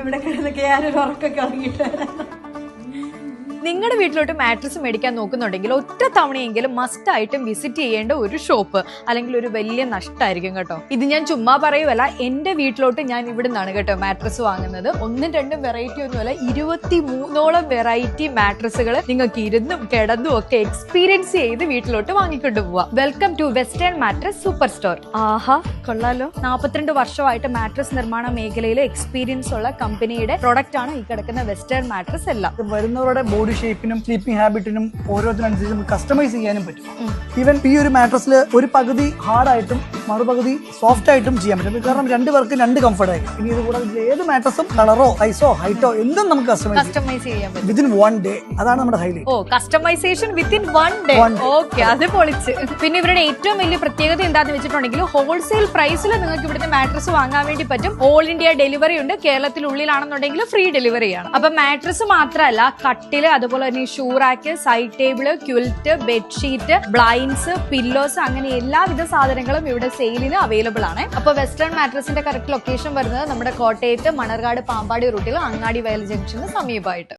ഇവിടെ കിടന്നൊക്കെ ഞാനൊരു ഉറക്കൊക്കെ ഇറങ്ങിയിട്ട് നിങ്ങളുടെ വീട്ടിലോട്ട് മാട്രസ് മേടിക്കാൻ നോക്കുന്നുണ്ടെങ്കിൽ ഒറ്റ തവണയെങ്കിലും മസ്റ്റ് ആയിട്ടും വിസിറ്റ് ചെയ്യേണ്ട ഒരു ഷോപ്പ്, അല്ലെങ്കിൽ ഒരു വലിയ നഷ്ടമായിരിക്കും കേട്ടോ. ഇത് ഞാൻ ചുമ്മാ പറയുമല്ല, എന്റെ വീട്ടിലോട്ട് ഞാൻ ഇവിടെ നിന്നാണ് കേട്ടോ മാട്രസ് വാങ്ങുന്നത്. 1-2 വെറൈറ്റി ഒന്നുമല്ല, 23ഓളം വെറൈറ്റി മാട്രസുകൾ നിങ്ങൾക്ക് ഇരുന്നും കിടന്നും ഒക്കെ എക്സ്പീരിയൻസ് ചെയ്ത് വീട്ടിലോട്ട് വാങ്ങിക്കൊണ്ട് പോവാം. Welcome to western mattress super store. ആഹാ, കൊള്ളാലോ. 42 വർഷമായിട്ട് മാട്രസ് നിർമ്മാണ മേഖലയിൽ എക്സ്പീരിയൻസ് ഉള്ള കമ്പനിയുടെ പ്രൊഡക്റ്റ് ആണ് ഈ കിടക്കുന്ന വെസ്റ്റേൺ മാട്രസ് എല്ലാം. വരുന്നവരുടെ ബോഡി ഷേപ്പിനും സ്ലീപ്പിംഗ് ഹാബിറ്റിനും ഓരോരുത്തരനുസരിച്ച് നമുക്ക് കസ്റ്റമൈസ് ചെയ്യാനും പറ്റും. ഈവൻ ഈ ഒരു മാട്രസിൽ ഒരു പകുതി ഹാർഡായിട്ടും മറുപകുതി സോഫ്റ്റ് ആയിട്ടും ചെയ്യാൻ പറ്റും. കാരണം 2 പേർക്ക് 2 കംഫർട്ട് ആയിരിക്കും. ഇനി ഇത് കൂടാതെ ഏത് മാട്രസും കളറോ സൈസോ ഹൈറ്റോ എന്തും നമുക്ക് കസ്റ്റമൈസ് ചെയ്യാൻ പറ്റും വിത്തിൻ 1 ഡേ. അതാണ് നമ്മുടെ ഹൈലൈറ്റ്. ഓ, കസ്റ്റമൈസേഷൻ വിത്തിൻ 1 ഡേ. ഓക്കെ, അത് പൊളിച്ച്. പിന്നെ ഇവരുടെ ഏറ്റവും വലിയ പ്രത്യേകത എന്താന്ന് വെച്ചിട്ടുണ്ടെങ്കിൽ ഹോൾസെയിൽ പ്രൈസിൽ നിങ്ങൾക്ക് ഇവിടുത്തെ മാട്രസ് വാങ്ങാൻ വേണ്ടി പറ്റും. ഓൾ ഇന്ത്യ ഡെലിവറി ഉണ്ട്. കേരളത്തിനുള്ളിലാണെന്നുണ്ടെങ്കിൽ ഫ്രീ ഡെലിവറിയാണ്. അപ്പൊ മാട്രസ് മാത്രമല്ല, കട്ടില്, അതുപോലെ തന്നെ ഷൂറാക്ക്, side table, quilt, bedsheet, blinds, pillows, അങ്ങനെ എല്ലാവിധ സാധനങ്ങളും ഇവിടെ സെയിലിന് അവൈലബിൾ ആണ്. അപ്പൊ വെസ്റ്റേൺ മാട്രസിന്റെ കറക്റ്റ് ലൊക്കേഷൻ വരുന്നത് നമ്മുടെ കോട്ടയത്ത് മണർകാട് പാമ്പാടി റൂട്ടിൽ അങ്ങാടി വയൽ ജംഗ്ഷന് സമീപമായിട്ട്.